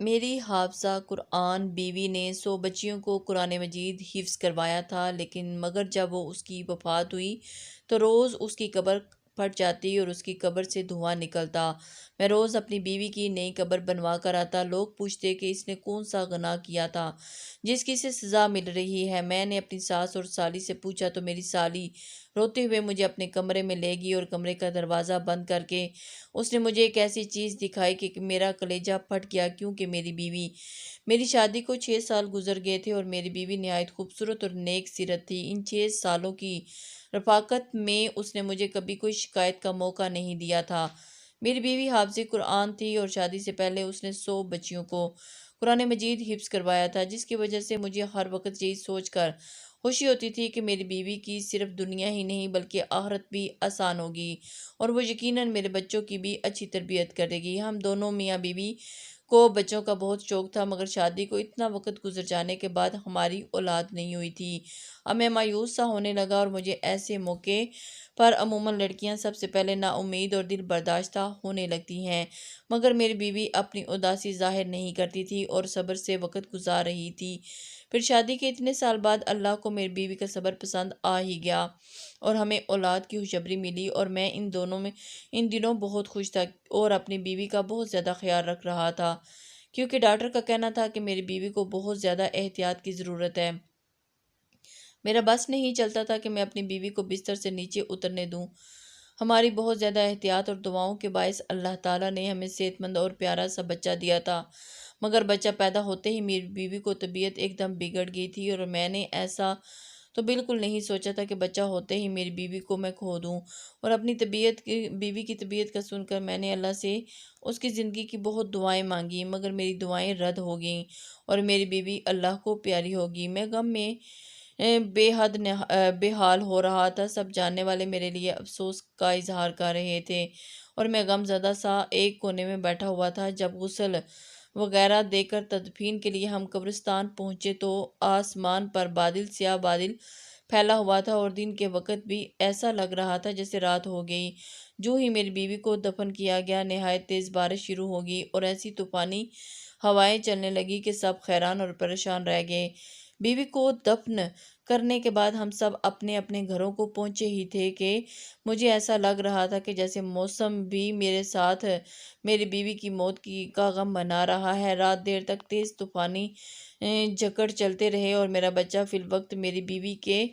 میری حافظہ قرآن بیوی نے 100 بچیوں کو قرآن مجید حفظ کروایا تھا، لیکن مگر جب وہ اس کی وفات ہوئی تو روز اس کی قبر پھٹ جاتی اور اس کی قبر سے دھواں نکلتا۔ میں روز اپنی بیوی کی نئی قبر بنوا کر آتا۔ لوگ پوچھتے کہ اس نے کون سا گناہ کیا تھا جس کی اسے سزا مل رہی ہے۔ میں نے اپنی ساس اور سالی سے پوچھا تو میری سالی روتے ہوئے مجھے اپنے کمرے میں لے گئی اور کمرے کا دروازہ بند کر کے اس نے مجھے ایک ایسی چیز دکھائی کہ میرا کلیجہ پھٹ گیا، کیونکہ میری شادی کو 6 سال گزر گئے تھے اور میری بیوی نہایت خوبصورت اور نیک سیرت تھی۔ ان 6 سالوں کی رفاقت میں اس نے مجھے کبھی کوئی شکایت کا موقع نہیں دیا تھا۔ میری بیوی حافظ قرآن تھی اور شادی سے پہلے اس نے 100 بچیوں کو قرآن مجید حفظ کروایا تھا، جس کی وجہ سے مجھے ہر وقت یہی سوچ کر خوشی ہوتی تھی کہ میری بیوی کی صرف دنیا ہی نہیں بلکہ آخرت بھی آسان ہوگی اور وہ یقیناً میرے بچوں کی بھی اچھی تربیت کرے گی۔ ہم دونوں میاں بیوی کو بچوں کا بہت شوق تھا، مگر شادی کو اتنا وقت گزر جانے کے بعد ہماری اولاد نہیں ہوئی تھی۔ اب میں مایوس سا ہونے لگا اور مجھے ایسے موقع پر عموماً لڑکیاں سب سے پہلے نا امید اور دل برداشتہ ہونے لگتی ہیں، مگر میری بیوی اپنی اداسی ظاہر نہیں کرتی تھی اور صبر سے وقت گزار رہی تھی۔ پھر شادی کے اتنے سال بعد اللہ کو میری بیوی کا صبر پسند آ ہی گیا اور ہمیں اولاد کی خوشخبری ملی، اور میں ان دنوں بہت خوش تھا اور اپنی بیوی کا بہت زیادہ خیال رکھ رہا تھا، کیونکہ ڈاکٹر کا کہنا تھا کہ میری بیوی کو بہت زیادہ احتیاط کی ضرورت ہے۔ میرا بس نہیں چلتا تھا کہ میں اپنی بیوی کو بستر سے نیچے اترنے دوں۔ ہماری بہت زیادہ احتیاط اور دعاؤں کے باعث اللہ تعالیٰ نے ہمیں صحت مند اور پیارا سا بچہ دیا تھا، مگر بچہ پیدا ہوتے ہی میری بیوی کو طبیعت ایک دم بگڑ گئی تھی اور میں نے ایسا تو بالکل نہیں سوچا تھا کہ بچہ ہوتے ہی میری بیوی کو میں کھو دوں، اور اپنی بیوی کی طبیعت کا سن کر میں نے اللہ سے اس کی زندگی کی بہت دعائیں مانگی، مگر میری دعائیں رد ہو گئیں اور میری بیوی اللہ کو پیاری ہو گئی۔ میں غم میں بے حال ہو رہا تھا۔ سب جاننے والے میرے لیے افسوس کا اظہار کر رہے تھے اور میں غم زدہ سا ایک کونے میں بیٹھا ہوا تھا۔ جب غسل وغیرہ دے کر تدفین کے لیے ہم قبرستان پہنچے تو آسمان پر سیاہ بادل پھیلا ہوا تھا اور دن کے وقت بھی ایسا لگ رہا تھا جیسے رات ہو گئی۔ جو ہی میری بیوی کو دفن کیا گیا، نہایت تیز بارش شروع ہو گئی اور ایسی طوفانی ہوائیں چلنے لگی کہ سب حیران اور پریشان رہ گئے۔ بیوی کو دفن کرنے کے بعد ہم سب اپنے اپنے گھروں کو پہنچے ہی تھے کہ مجھے ایسا لگ رہا تھا کہ جیسے موسم بھی میرے ساتھ میری بیوی کی موت کا غم منا رہا ہے۔ رات دیر تک تیز طوفانی جھکڑ چلتے رہے اور میرا بچہ فی الوقت میری بیوی کے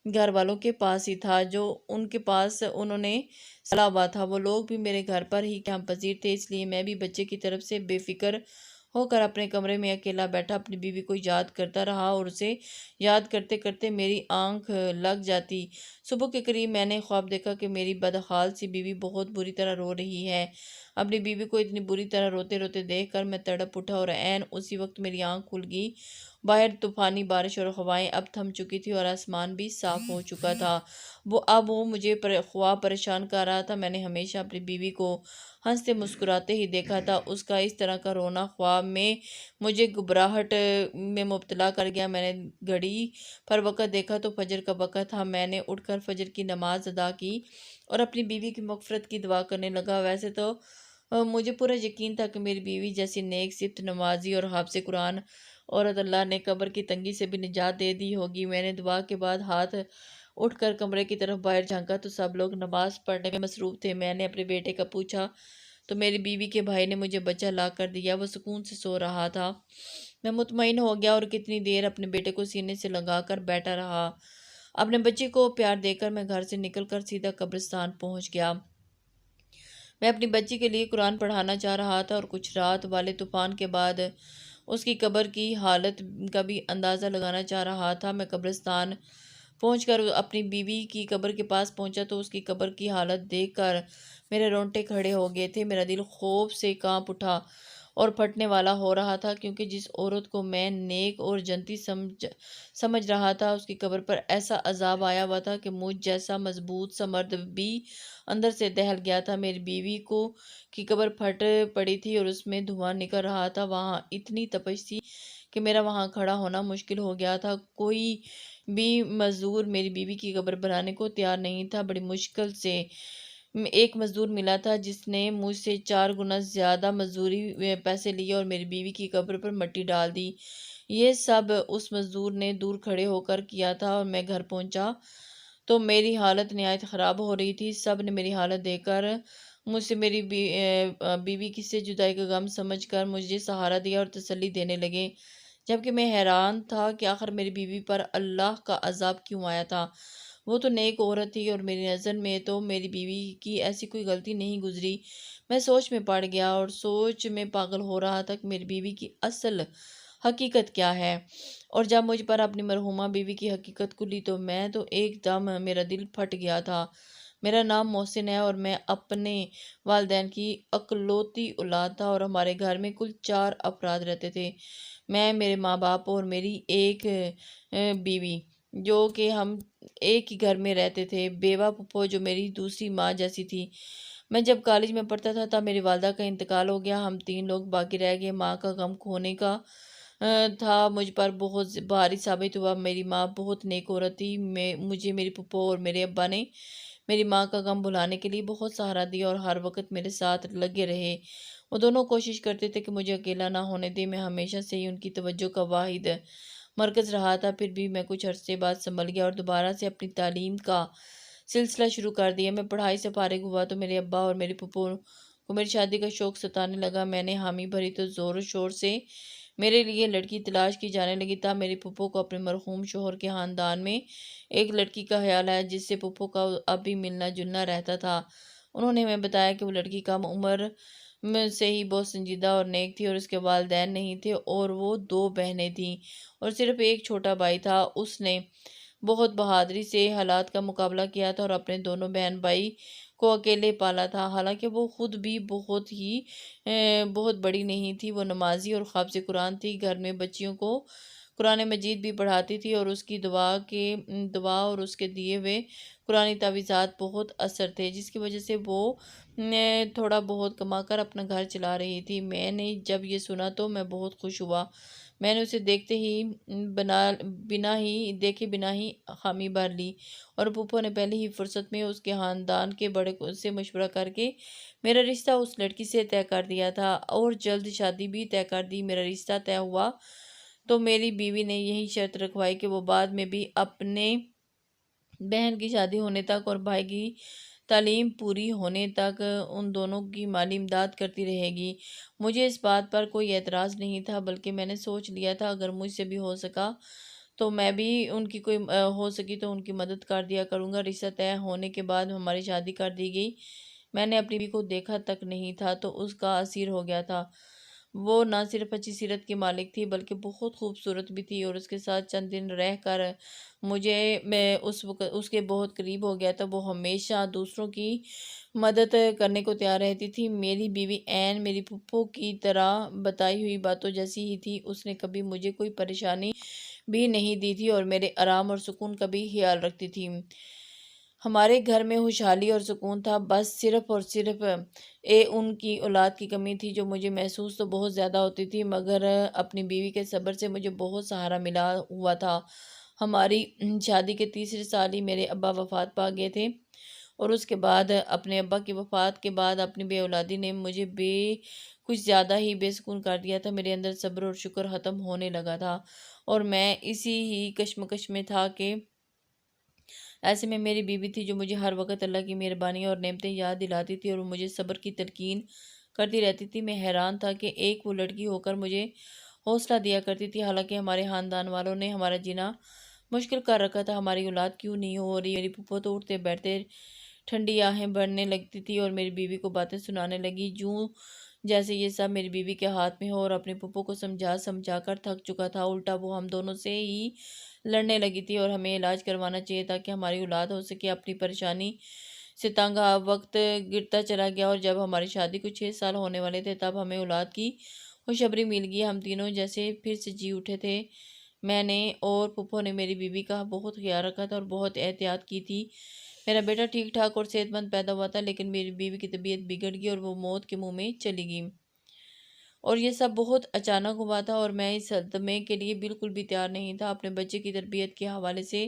گھر والوں کے پاس ہی تھا، جو ان کے پاس انہوں نے سلا ہوا تھا۔ وہ لوگ بھی میرے گھر پر ہی قیام پذیر تھے، اس لیے میں بھی بچے کی طرف سے بے فکر ہو کر اپنے کمرے میں اکیلا بیٹھا اپنی بیوی کو یاد کرتا رہا اور اسے یاد کرتے کرتے میری آنکھ لگ جاتی۔ صبح کے قریب میں نے خواب دیکھا کہ میری بدحال سی بیوی بہت بری طرح رو رہی ہے۔ اپنی بیوی کو اتنی بری طرح روتے روتے دیکھ کر میں تڑپ اٹھا اور عین اسی وقت میری آنکھ کھل گئی۔ باہر طوفانی بارش اور ہوائیں اب تھم چکی تھی اور آسمان بھی صاف ہو چکا تھا۔ وہ مجھے خواب پریشان کر رہا تھا۔ میں نے ہمیشہ اپنی بیوی کو ہنستے مسکراتے ہی دیکھا تھا۔ اس کا اس طرح کا رونا خواب میں مجھے گھبراہٹ میں مبتلا کر گیا۔ میں نے گھڑی پر وقت دیکھا تو فجر کا وقت تھا۔ میں نے اٹھ کر فجر کی نماز ادا کی اور اپنی بیوی کی مغفرت کی دعا کرنے لگا۔ ویسے تو مجھے پورا یقین تھا کہ میری بیوی جیسی نیک صفت نمازی اور حافظ قرآن عورت اللہ نے قبر کی تنگی سے بھی نجات دے دی ہوگی۔ میں نے دعا کے بعد ہاتھ اٹھ کر کمرے کی طرف باہر جھانکا تو سب لوگ نماز پڑھنے میں مصروف تھے۔ میں نے اپنے بیٹے کا پوچھا تو میری بیوی کے بھائی نے مجھے بچہ لا کر دیا۔ وہ سکون سے سو رہا تھا۔ میں مطمئن ہو گیا اور کتنی دیر اپنے بیٹے کو سینے سے لگا کر بیٹھا رہا۔ اپنے بچے کو پیار دے کر میں گھر سے نکل کر سیدھا قبرستان پہنچ گیا۔ میں اپنی بچی کے لیے قرآن پڑھانا چاہ رہا تھا اور کچھ رات والے طوفان کے بعد اس کی قبر کی حالت کا بھی اندازہ لگانا چاہ رہا تھا۔ میں قبرستان پہنچ کر اپنی بیوی کی قبر کے پاس پہنچا تو اس کی قبر کی حالت دیکھ کر میرے رونگٹے کھڑے ہو گئے تھے۔ میرا دل خوف سے کانپ اٹھا اور پھٹنے والا ہو رہا تھا، کیونکہ جس عورت کو میں نیک اور جنتی سمجھ رہا تھا اس کی قبر پر ایسا عذاب آیا ہوا تھا کہ مجھ جیسا مضبوط سا مرد بھی اندر سے دہل گیا تھا۔ میری بیوی کی قبر پھٹ پڑی تھی اور اس میں دھواں نکل رہا تھا۔ وہاں اتنی تپش تھی کہ میرا وہاں کھڑا ہونا مشکل ہو گیا تھا۔ کوئی بھی مزدور میری بیوی کی قبر بنانے کو تیار نہیں تھا۔ بڑی مشکل سے ایک مزدور ملا تھا جس نے مجھ سے 4 گنا زیادہ مزدوری پیسے لیے اور میری بیوی کی قبر پر مٹی ڈال دی۔ یہ سب اس مزدور نے دور کھڑے ہو کر کیا تھا، اور میں گھر پہنچا تو میری حالت نہایت خراب ہو رہی تھی۔ سب نے میری حالت دیکھ کر مجھ سے میری بیوی کی سے جدائی کا غم سمجھ کر مجھے سہارا دیا اور تسلی دینے لگے، جبکہ میں حیران تھا کہ آخر میری بیوی پر اللہ کا عذاب کیوں آیا تھا۔ وہ تو نیک عورت تھی اور میری نظر میں تو میری بیوی کی ایسی کوئی غلطی نہیں گزری۔ میں سوچ میں پڑ گیا اور سوچ میں پاگل ہو رہا تھا کہ میری بیوی کی اصل حقیقت کیا ہے، اور جب مجھ پر اپنی مرحومہ بیوی کی حقیقت کھلی تو میں تو ایک دم میرا دل پھٹ گیا تھا۔ میرا نام محسن ہے اور میں اپنے والدین کی اکلوتی اولاد تھا، اور ہمارے گھر میں کل 4 افراد رہتے تھے، میں، میرے ماں باپ اور میری ایک بیوی، جو کہ ہم ایک ہی گھر میں رہتے تھے، بیوہ پھپھو جو میری دوسری ماں جیسی تھی۔ میں جب کالج میں پڑھتا تھا تب میری والدہ کا انتقال ہو گیا، ہم 3 لوگ باقی رہ گئے۔ ماں کا غم کھونے کا تھا مجھ پر بہت بھاری ثابت ہوا۔ میری ماں بہت نیک عورت تھی، مجھے میری پھپھو اور میرے ابا نے میری ماں کا غم بھلانے کے لیے بہت سہارا دیا اور ہر وقت میرے ساتھ لگے رہے۔ وہ دونوں کوشش کرتے تھے کہ مجھے اکیلا نہ ہونے دیں، میں ہمیشہ سے ہی ان کی توجہ کا واحد مرکز رہا تھا۔ پھر بھی میں کچھ عرصے بعد سنبھل گیا اور دوبارہ سے اپنی تعلیم کا سلسلہ شروع کر دیا۔ میں پڑھائی سے فارغ ہوا تو میرے ابا اور میری پھپھو کو میری شادی کا شوق ستانے لگا۔ میں نے حامی بھری تو زور و شور سے میرے لیے لڑکی تلاش کی جانے لگی تھا۔ میری پھپھو کو اپنے مرحوم شوہر کے خاندان میں ایک لڑکی کا خیال آیا جس سے پھپھو کا اب بھی ملنا جلنا رہتا تھا۔ انہوں نے ہمیں بتایا کہ وہ لڑکی کم عمر میں سے ہی بہت سنجیدہ اور نیک تھی، اور اس کے والدین نہیں تھے، اور وہ 2 بہنیں تھیں اور صرف ایک چھوٹا بھائی تھا۔ اس نے بہت بہادری سے حالات کا مقابلہ کیا تھا اور اپنے دونوں بہن بھائی کو اکیلے پالا تھا، حالانکہ وہ خود بھی بہت بڑی نہیں تھی۔ وہ نمازی اور حافظ قرآن تھی، گھر میں بچیوں کو قرآن مجید بھی پڑھاتی تھی، اور اس کی دعا اور اس کے دیے ہوئے قرآنی تعویذات بہت اثر تھے، جس کی وجہ سے وہ تھوڑا بہت کما کر اپنا گھر چلا رہی تھی۔ میں نے جب یہ سنا تو میں بہت خوش ہوا۔ میں نے اسے دیکھے بنا ہی حامی بھر لی، اور پھپھو نے پہلی ہی فرصت میں اس کے خاندان کے بڑے سے مشورہ کر کے میرا رشتہ اس لڑکی سے طے کر دیا تھا، اور جلد شادی بھی طے کر دی۔ میرا رشتہ طے ہوا تو میری بیوی نے یہی شرط رکھوائی کہ وہ بعد میں بھی اپنے بہن کی شادی ہونے تک اور بھائی کی تعلیم پوری ہونے تک ان دونوں کی مالی امداد کرتی رہے گی۔ مجھے اس بات پر کوئی اعتراض نہیں تھا، بلکہ میں نے سوچ لیا تھا اگر مجھ سے بھی ہو سکا تو میں بھی ان کی ہو سکی تو ان کی مدد کر دیا کروں گا۔ رشتہ طے ہونے کے بعد ہماری شادی کر دی گئی۔ میں نے اپنی بیوی کو دیکھا تک نہیں تھا تو اس کا اسیر ہو گیا تھا۔ وہ نہ صرف اچھی سیرت کی مالک تھی بلکہ بہت خوبصورت بھی تھی، اور اس کے ساتھ چند دن رہ کر میں اس کے بہت قریب ہو گیا تھا۔ وہ ہمیشہ دوسروں کی مدد کرنے کو تیار رہتی تھی۔ میری بیوی عین میری پھپھو کی طرح بتائی ہوئی باتوں جیسی ہی تھی، اس نے کبھی مجھے کوئی پریشانی بھی نہیں دی تھی اور میرے آرام اور سکون کا بھی خیال رکھتی تھی۔ ہمارے گھر میں خوشحالی اور سکون تھا، بس صرف اور صرف ان کی اولاد کی کمی تھی جو مجھے محسوس تو بہت زیادہ ہوتی تھی، مگر اپنی بیوی کے صبر سے مجھے بہت سہارا ملا ہوا تھا۔ ہماری شادی کے تیسرے سال ہی میرے ابا وفات پا گئے تھے، اور اس کے بعد اپنے ابا کی وفات کے بعد اپنی بے اولادی نے مجھے کچھ زیادہ ہی بے سکون کر دیا تھا۔ میرے اندر صبر اور شکر ختم ہونے لگا تھا، اور میں اسی ہی کشمکش میں تھا کہ ایسے میں میری بیوی تھی جو مجھے ہر وقت اللہ کی مہربانی اور نعمتیں یاد دلاتی تھی اور مجھے صبر کی تلقین کرتی رہتی تھی۔ میں حیران تھا کہ ایک وہ لڑکی ہو کر مجھے حوصلہ دیا کرتی تھی، حالانکہ ہمارے خاندان والوں نے ہمارا جینا مشکل کر رکھا تھا۔ ہماری اولاد کیوں نہیں ہو رہی؟ میری پھپھو تو اٹھتے بیٹھتے ٹھنڈی آہیں بھرنے لگتی تھی اور میری بیوی کو باتیں سنانے لگی جوں جیسے یہ سب میری بیوی کے ہاتھ میں ہو، اور اپنی پھپھو کو سمجھا کر تھک چکا تھا۔ الٹا وہ ہم دونوں سے ہی لڑنے لگی تھی اور ہمیں علاج کروانا چاہیے تاکہ ہماری اولاد ہو سکے۔ اپنی پریشانی سے تنگ وقت گرتا چلا گیا، اور جب ہماری شادی کو 6 سال ہونے والے تھے تب ہمیں اولاد کی خوشخبری مل گئی۔ ہم تینوں جیسے پھر سے جی اٹھے تھے۔ میں نے اور پھپھو نے میری بیوی کا بہت خیال رکھا تھا اور بہت احتیاط کی تھی۔ میرا بیٹا ٹھیک ٹھاک اور صحت مند پیدا ہوا تھا، لیکن میری بیوی کی طبیعت بگڑ گئی اور وہ موت کے منہ میں چلی گئی، اور یہ سب بہت اچانک ہوا تھا اور میں اس صدمے کے لیے بالکل بھی تیار نہیں تھا۔ اپنے بچے کی تربیت کے حوالے سے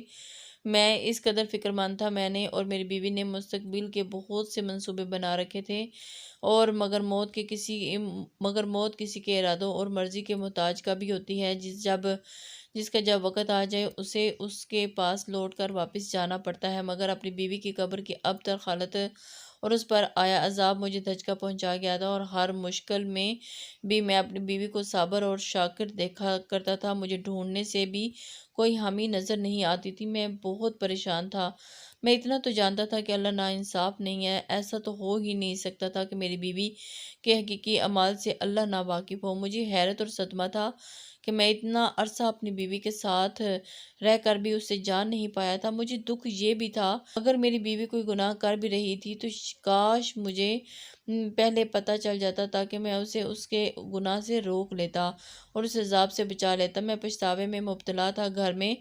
میں اس قدر فکر مند تھا، میں نے اور میری بیوی نے مستقبل کے بہت سے منصوبے بنا رکھے تھے، اور مگر موت کسی کے ارادوں اور مرضی کے محتاج کا بھی ہوتی ہے، جس کا جب وقت آ جائے اسے اس کے پاس لوٹ کر واپس جانا پڑتا ہے۔ مگر اپنی بیوی کی قبر کی ابتر حالت اور اس پر آیا عذاب مجھے دھچکا پہنچا گیا تھا، اور ہر مشکل میں بھی میں اپنی بیوی کو صابر اور شاکر دیکھا کرتا تھا۔ مجھے ڈھونڈنے سے بھی کوئی حامی نظر نہیں آتی تھی، میں بہت پریشان تھا۔ میں اتنا تو جانتا تھا کہ اللہ ناانصاف نہیں ہے، ایسا تو ہو ہی نہیں سکتا تھا کہ میری بیوی کے حقیقی اعمال سے اللہ نا واقف ہو۔ مجھے حیرت اور صدمہ تھا کہ میں اتنا عرصہ اپنی بیوی کے ساتھ رہ کر بھی اس سے جان نہیں پایا تھا۔ مجھے دکھ یہ بھی تھا، اگر میری بیوی کوئی گناہ کر بھی رہی تھی تو کاش مجھے پہلے پتہ چل جاتا تاکہ میں اسے اس کے گناہ سے روک لیتا اور اس عذاب سے بچا لیتا۔ میں پچھتاوے میں مبتلا تھا۔ گھر میں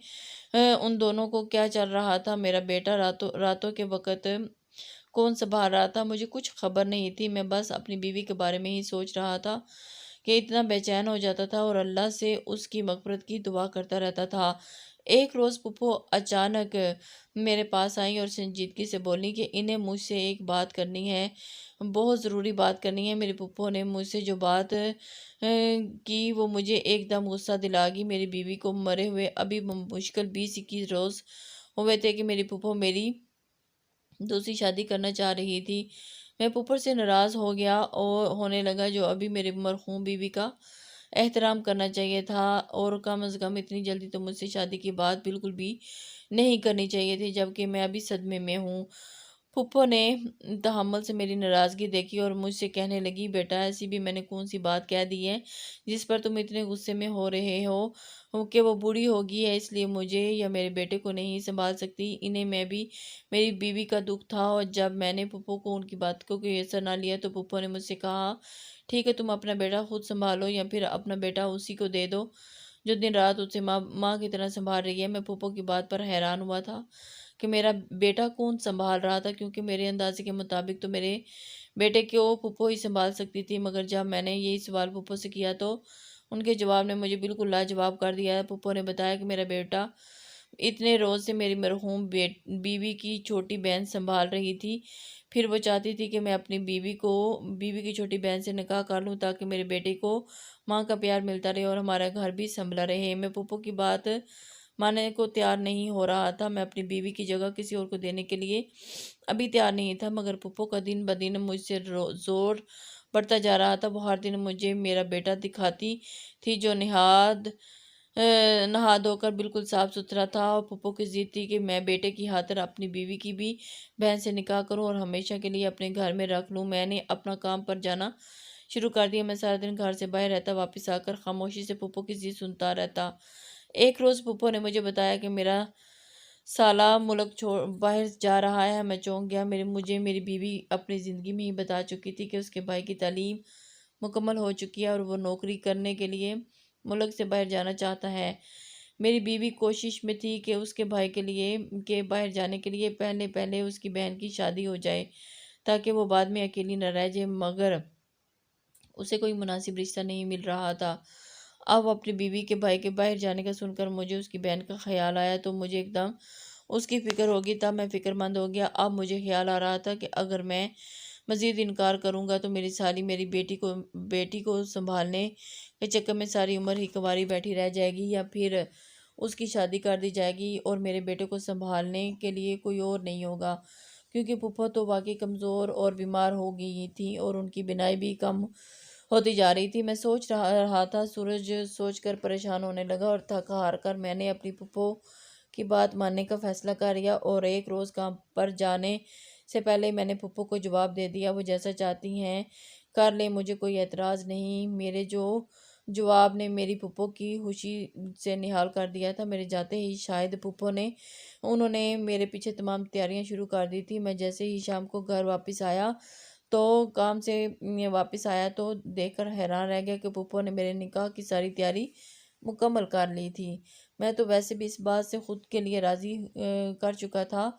ان دونوں کو کیا چل رہا تھا، میرا بیٹا راتوں کے وقت کون سنبھال رہا تھا، مجھے کچھ خبر نہیں تھی۔ میں بس اپنی بیوی کے بارے میں ہی سوچ رہا تھا کہ اتنا بے چین ہو جاتا تھا اور اللہ سے اس کی مغفرت کی دعا کرتا رہتا تھا۔ ایک روز پھپھو اچانک میرے پاس آئیں اور سنجیدگی سے بولیں کہ انہیں مجھ سے ایک بات کرنی ہے، بہت ضروری بات کرنی ہے۔ میری پھپھو نے مجھ سے جو بات کی وہ مجھے ایک دم غصہ دلا گئی۔ میری بیوی کو مرے ہوئے ابھی مشکل 20-21 روز ہوئے تھے کہ میری پھپھو میری دوسری شادی کرنا چاہ رہی تھی۔ میں پھپھو سے ناراض ہو گیا اور ہونے لگا، جو ابھی میرے مرحوم بیوی کا احترام کرنا چاہیے تھا، اور کم از کم اتنی جلدی تو مجھ سے شادی کی بات بالکل بھی نہیں کرنی چاہیے تھی، جبکہ میں ابھی صدمے میں ہوں۔ پھپھو نے تحمل سے میری ناراضگی دیکھی اور مجھ سے کہنے لگی، بیٹا ایسی بھی میں نے کون سی بات کہہ دی ہے جس پر تم اتنے غصے میں ہو رہے ہو کہ وہ بوڑھی ہو گئی ہے اس لیے مجھے یا میرے بیٹے کو نہیں سنبھال سکتی۔ انہیں میں بھی میری بیوی کا دکھ تھا، اور جب میں نے پھپھو کو ان کی بات کو کوئی اثر نہ لیا تو پھپھو نے مجھ سے کہا، ٹھیک ہے تم اپنا بیٹا خود سنبھالو یا پھر اپنا بیٹا اسی کو دے دو جو دن رات اسے ماں کی طرح سنبھال رہی ہے۔ میں پھپھو کی بات پر حیران ہوا تھا کہ میرا بیٹا کون سنبھال رہا تھا، کیونکہ میرے اندازے کے مطابق تو میرے بیٹے کو پھپھو ہی سنبھال سکتی تھی۔ مگر جب میں نے یہی سوال پھپھو سے کیا تو ان کے جواب نے مجھے بالکل لاجواب کر دیا۔ پھپھو نے بتایا کہ میرا بیٹا اتنے روز سے میری مرحوم بیوی کی چھوٹی بہن سنبھال رہی تھی، پھر وہ چاہتی تھی کہ میں اپنی بیوی کی چھوٹی بہن سے نکاح کر لوں تاکہ میرے بیٹے کو ماں کا پیار ملتا رہے اور ہمارا گھر بھی سنبھلا رہے۔ میں پھپھو کی بات ماننے کو تیار نہیں ہو رہا تھا، میں اپنی بیوی کی جگہ کسی اور کو دینے کے لیے ابھی تیار نہیں تھا، مگر پھپھو کا دن بدن مجھ سے زور بڑھتا جا رہا تھا۔ وہ ہر دن مجھے میرا بیٹا دکھاتی تھی جو نہا دھو کر بالکل صاف ستھرا تھا، اور پھپھو کی ضد تھی کہ میں بیٹے کی خاطر اپنی بیوی کی بھی بہن سے نکاح کروں اور ہمیشہ کے لیے اپنے گھر میں رکھ لوں۔ میں نے اپنا کام پر جانا شروع کر دیا۔ میں سارا دن گھر سے باہر رہتا، واپس آ کر خاموشی سے پھپھو کی ضد سنتا رہتا۔ ایک روز پھپھو نے مجھے بتایا کہ میرا سالہ ملک باہر جا رہا ہے۔ میں چونک گیا۔ مجھے میری بیوی اپنی زندگی میں ہی بتا چکی تھی کہ اس کے بھائی کی تعلیم مکمل ہو چکی ہے اور وہ نوکری کرنے کے لیے ملک سے باہر جانا چاہتا ہے۔ میری بیوی کوشش میں تھی کہ اس کے بھائی کے باہر جانے کے لیے پہلے اس کی بہن کی شادی ہو جائے تاکہ وہ بعد میں اکیلی نہ رہ جائے، مگر اسے کوئی مناسب رشتہ نہیں مل رہا تھا۔ اب اپنی بیوی کے بھائی کے باہر جانے کا سن کر مجھے اس کی بہن کا خیال آیا تو مجھے ایک دم اس کی فکر ہوگی، تب میں فکر مند ہو گیا۔ اب مجھے خیال آ رہا تھا کہ اگر میں مزید انکار کروں گا تو میری سالی میری بیٹی کو سنبھالنے کے چکر میں ساری عمر ہی کنواری بیٹھی رہ جائے گی، یا پھر اس کی شادی کر دی جائے گی اور میرے بیٹے کو سنبھالنے کے لیے کوئی اور نہیں ہوگا، کیونکہ پھپھو تو واقعی کمزور اور بیمار ہو گئی تھی اور ان کی بینائی بھی کم ہوتی جا رہی تھی۔ میں سوچ رہا تھا، سورج سوچ کر پریشان ہونے لگا، اور تھک ہار کر میں نے اپنی پھپھو کی بات ماننے کا فیصلہ کر لیا، اور ایک روز کام پر جانے سے پہلے میں نے پھپھو کو جواب دے دیا، وہ جیسا چاہتی ہیں کر لیں، مجھے کوئی اعتراض نہیں۔ میرے جواب نے میری پھپھو کی خوشی سے نہال کر دیا تھا۔ میرے جاتے ہی شاید انہوں نے میرے پیچھے تمام تیاریاں شروع کر دی تھی۔ میں جیسے ہی شام کو گھر واپس آیا تو کام سے واپس آیا تو دیکھ کر حیران رہ گیا کہ پھپھو نے میرے نکاح کی ساری تیاری مکمل کر لی تھی۔ میں تو ویسے بھی اس بات سے خود کے لیے راضی کر چکا تھا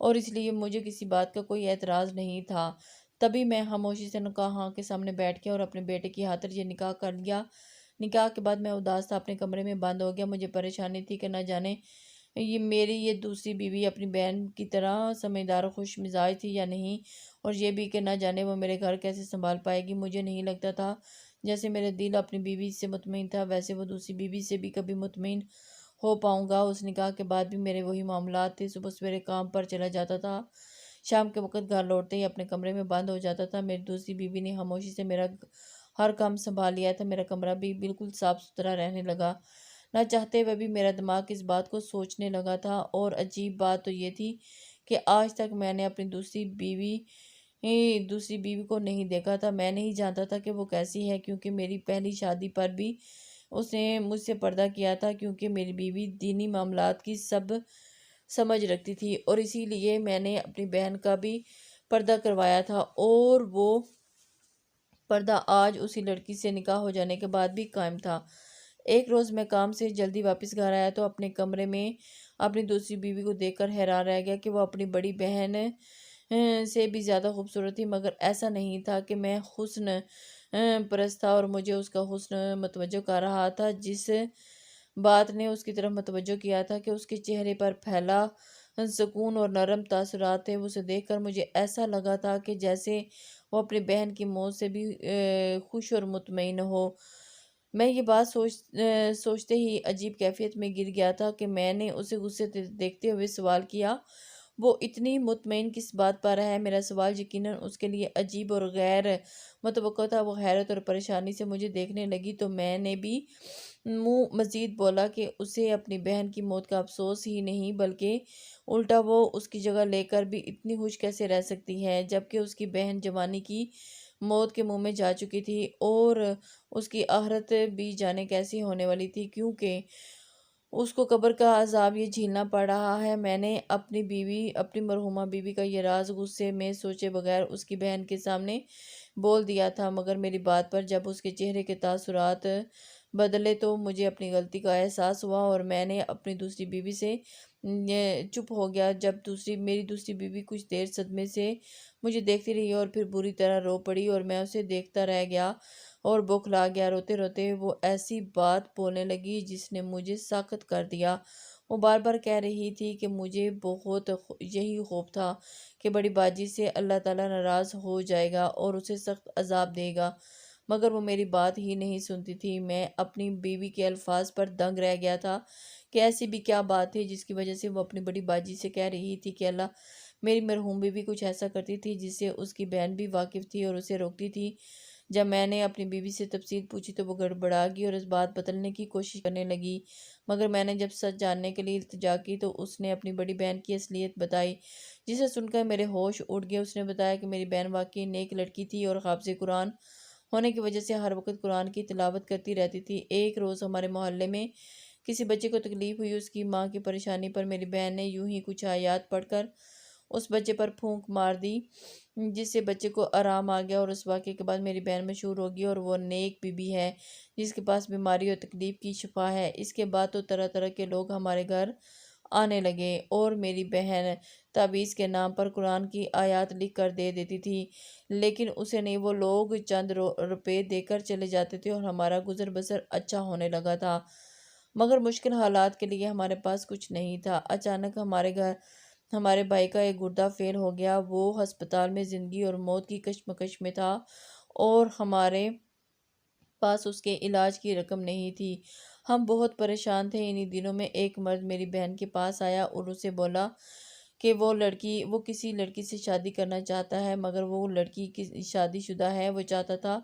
اور اس لیے مجھے کسی بات کا کوئی اعتراض نہیں تھا۔ تبھی میں خاموشی سے نکاح کے سامنے بیٹھ گیا اور اپنے بیٹے کی خاطر یہ نکاح کر لیا۔ نکاح کے بعد میں اداس تھا، اپنے کمرے میں بند ہو گیا۔ مجھے پریشانی تھی کہ نہ جانے یہ دوسری بیوی اپنی بہن کی طرح سمجھدار و خوش مزاج تھی یا نہیں، اور یہ بھی کہ نہ جانے وہ میرے گھر کیسے سنبھال پائے گی۔ مجھے نہیں لگتا تھا جیسے میرا دل اپنی بیوی سے مطمئن تھا ویسے وہ دوسری بیوی سے بھی کبھی مطمئن ہو پاؤں گا۔ اس نکاح کے بعد بھی میرے وہی معاملات تھے۔ صبح سویرے کام پر چلا جاتا تھا، شام کے وقت گھر لوٹتے ہی اپنے کمرے میں بند ہو جاتا تھا۔ میری دوسری بیوی نے خاموشی سے میرا ہر کام سنبھال لیا تھا۔ میرا کمرہ بھی بالکل صاف ستھرا رہنے لگا۔ نہ چاہتے ہوئے بھی میرا دماغ اس بات کو سوچنے لگا تھا، اور عجیب بات تو یہ تھی کہ آج تک میں نے اپنی دوسری بیوی کو نہیں دیکھا تھا۔ میں نہیں جانتا تھا کہ وہ کیسی ہے، کیونکہ میری پہلی شادی پر بھی اس نے مجھ سے پردہ کیا تھا، کیونکہ میری بیوی دینی معاملات کی سب سمجھ رکھتی تھی، اور اسی لیے میں نے اپنی بہن کا بھی پردہ کروایا تھا، اور وہ پردہ آج اسی لڑکی سے نکاح ہو جانے کے بعد بھی قائم تھا۔ ایک روز میں کام سے جلدی واپس گھر آیا تو اپنے کمرے میں اپنی دوسری بیوی کو دیکھ کر حیران رہ گیا کہ وہ اپنی بڑی بہن سے بھی زیادہ خوبصورت تھی، مگر ایسا نہیں تھا کہ میں حسن پرست تھا اور مجھے اس کا حسن متوجہ کر رہا تھا۔ جس بات نے اس کی طرف متوجہ کیا تھا کہ اس کے چہرے پر پھیلا سکون اور نرم تاثرات تھے۔ اسے دیکھ کر مجھے ایسا لگا تھا کہ جیسے وہ اپنی بہن کی موت سے بھی خوش اور مطمئن ہو۔ میں یہ بات سوچتے ہی عجیب کیفیت میں گر گیا تھا کہ میں نے اسے غصے سے دیکھتے ہوئے سوال کیا، وہ اتنی مطمئن کس بات پر ہے؟ میرا سوال یقیناً اس کے لیے عجیب اور غیر متوقع تھا۔ وہ حیرت اور پریشانی سے مجھے دیکھنے لگی تو میں نے بھی منہ مزید بولا کہ اسے اپنی بہن کی موت کا افسوس ہی نہیں بلکہ الٹا وہ اس کی جگہ لے کر بھی اتنی خوش کیسے رہ سکتی ہے، جبکہ اس کی بہن جوانی کی موت کے منہ میں جا چکی تھی، اور اس کی آخرت بھی جانے کیسی ہونے والی تھی، کیونکہ اس کو قبر کا عذاب یہ جھیلنا پڑ رہا ہے۔ میں نے اپنی مرحومہ بیوی کا یہ راز غصے میں سوچے بغیر اس کی بہن کے سامنے بول دیا تھا، مگر میری بات پر جب اس کے چہرے کے تاثرات بدلے تو مجھے اپنی غلطی کا احساس ہوا، اور میں نے اپنی دوسری بیوی سے چپ ہو گیا۔ جب میری دوسری بیوی کچھ دیر صدمے سے مجھے دیکھتی رہی اور پھر بری طرح رو پڑی، اور میں اسے دیکھتا رہ گیا اور بوکھلا گیا۔ روتے روتے وہ ایسی بات بولنے لگی جس نے مجھے ساخت کر دیا۔ وہ بار بار کہہ رہی تھی کہ مجھے بہت یہی خوف تھا کہ بڑی باجی سے اللہ تعالیٰ ناراض ہو جائے گا اور اسے سخت عذاب دے گا، مگر وہ میری بات ہی نہیں سنتی تھی۔ میں اپنی بیوی کے الفاظ پر دنگ رہ گیا تھا کہ ایسی بھی کیا بات تھی جس کی وجہ سے وہ اپنی بڑی باجی سے کہہ رہی تھی کہ اللہ میری مرحوم بیوی کچھ ایسا کرتی تھی جس سے اس کی بہن بھی واقف تھی اور اسے روکتی تھی۔ جب میں نے اپنی بیوی سے تفصیل پوچھی تو وہ گڑبڑا گئی اور اس بات بدلنے کی کوشش کرنے لگی، مگر میں نے جب سچ جاننے کے لیے التجا کی تو اس نے اپنی بڑی بہن کی اصلیت بتائی، جسے سن کر میرے ہوش اڑ گئے۔ اس نے بتایا کہ میری بہن واقعی نیک لڑکی تھی اور حافظ قرآن ہونے کی وجہ سے ہر وقت قرآن کی تلاوت کرتی رہتی تھی۔ ایک روز ہمارے محلے میں کسی بچے کو تکلیف ہوئی، اس کی ماں کی پریشانی پر میری بہن نے یوں ہی کچھ آیات پڑھ کر اس بچے پر پھونک مار دی، جس سے بچے کو آرام آ گیا، اور اس واقعے کے بعد میری بہن مشہور ہو گئی اور وہ نیک بی بی ہے جس کے پاس بیماری اور تکلیف کی شفا ہے۔ اس کے بعد تو طرح طرح کے لوگ ہمارے گھر آنے لگے، اور میری بہن تعویذ کے نام پر قرآن کی آیات لکھ کر دے دیتی تھی، لیکن اسے نہیں، وہ لوگ چند روپے دے کر چلے جاتے تھے اور ہمارا گزر بسر اچھا ہونے لگا تھا، مگر مشکل حالات کے لیے ہمارے پاس کچھ نہیں تھا۔ اچانک ہمارے بھائی کا ایک گردہ فیل ہو گیا، وہ ہسپتال میں زندگی اور موت کی کشمکش میں تھا اور ہمارے پاس اس کے علاج کی رقم نہیں تھی۔ ہم بہت پریشان تھے۔ انہی دنوں میں ایک مرد میری بہن کے پاس آیا اور اسے بولا کہ وہ کسی لڑکی سے شادی کرنا چاہتا ہے، مگر وہ لڑکی شادی شدہ ہے۔ وہ چاہتا تھا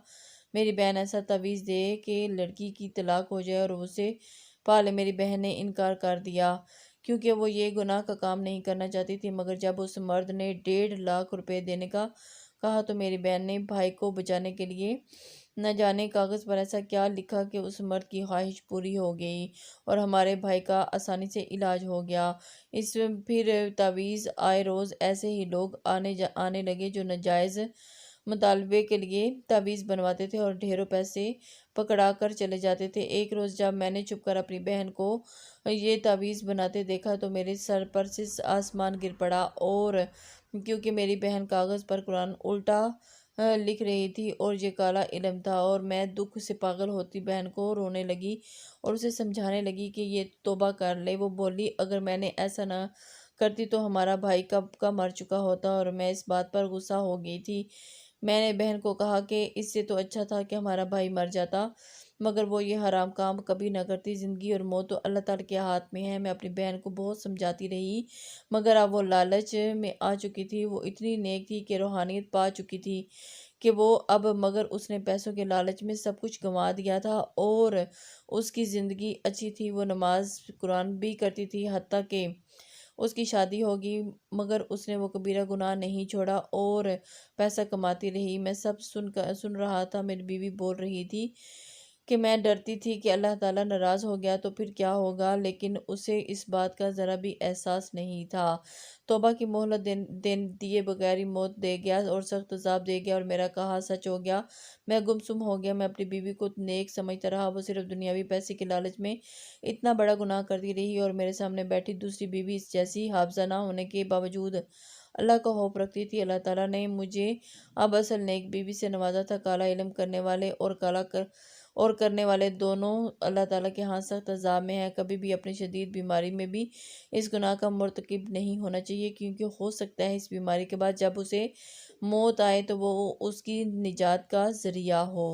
میری بہن ایسا تعویذ دے کہ لڑکی کی طلاق ہو جائے اور اسے پالے۔ میری بہن نے انکار کر دیا کیونکہ وہ یہ گناہ کا کام نہیں کرنا چاہتی تھی، مگر جب اس مرد نے 1.5 لاکھ روپے دینے کا کہا تو میری بہن نے بھائی کو بچانے کے لیے نہ جانے کاغذ پر ایسا کیا لکھا کہ اس مرد کی خواہش پوری ہو گئی اور ہمارے بھائی کا آسانی سے علاج ہو گیا۔ پھر تعویذ آئے روز ایسے ہی لوگ آنے لگے جو ناجائز مطالبے کے لیے تعویذ بنواتے تھے اور ڈھیروں پیسے پکڑا کر چلے جاتے تھے۔ ایک روز جب میں نے چھپ کر اپنی بہن کو یہ تعویذ بناتے دیکھا تو میرے سر پر سے آسمان گر پڑا، اور کیونکہ میری بہن کاغذ پر قرآن الٹا لکھ رہی تھی اور یہ کالا علم تھا، اور میں دکھ سے پاگل ہوتی بہن کو رونے لگی اور اسے سمجھانے لگی کہ یہ توبہ کر لے۔ وہ بولی، اگر میں نے ایسا نہ کرتی تو ہمارا بھائی کب کا مر چکا ہوتا، اور میں اس بات پر غصہ ہو گئی تھی۔ میں نے بہن کو کہا کہ اس سے تو اچھا تھا کہ ہمارا بھائی مر جاتا، مگر وہ یہ حرام کام کبھی نہ کرتی۔ زندگی اور موت تو اللہ تعالیٰ کے ہاتھ میں ہے۔ میں اپنی بہن کو بہت سمجھاتی رہی، مگر اب وہ لالچ میں آ چکی تھی۔ وہ اتنی نیک تھی کہ روحانیت پا چکی تھی کہ وہ اب، مگر اس نے پیسوں کے لالچ میں سب کچھ گنوا دیا تھا، اور اس کی زندگی اچھی تھی۔ وہ نماز قرآن بھی کرتی تھی، حتیٰ کہ اس کی شادی ہوگی، مگر اس نے وہ کبیرہ گناہ نہیں چھوڑا اور پیسہ کماتی رہی۔ میں سب سن رہا تھا۔ میری بیوی بول رہی تھی کہ میں ڈرتی تھی کہ اللہ تعالیٰ ناراض ہو گیا تو پھر کیا ہوگا، لیکن اسے اس بات کا ذرا بھی احساس نہیں تھا۔ توبہ کی مہلت دیے بغیر ہی موت دے گیا اور سخت عذاب دے گیا، اور میرا کہا سچ ہو گیا۔ میں گمسم ہو گیا۔ میں اپنی بیوی کو نیک سمجھتا رہا، وہ صرف دنیاوی پیسے کے لالچ میں اتنا بڑا گناہ کرتی رہی، اور میرے سامنے بیٹھی دوسری بیوی اس جیسی حافظہ نہ ہونے کے باوجود اللہ کا خوف رکھتی تھی۔ اللہ تعالیٰ نے مجھے اب اصل نیک بیوی سے نوازا تھا۔ کالا علم کرنے والے اور کرنے والے دونوں اللہ تعالیٰ کے ہاں سخت عذاب میں ہیں۔ کبھی بھی اپنی شدید بیماری میں بھی اس گناہ کا مرتکب نہیں ہونا چاہیے، کیونکہ ہو سکتا ہے اس بیماری کے بعد جب اسے موت آئے تو وہ اس کی نجات کا ذریعہ ہو۔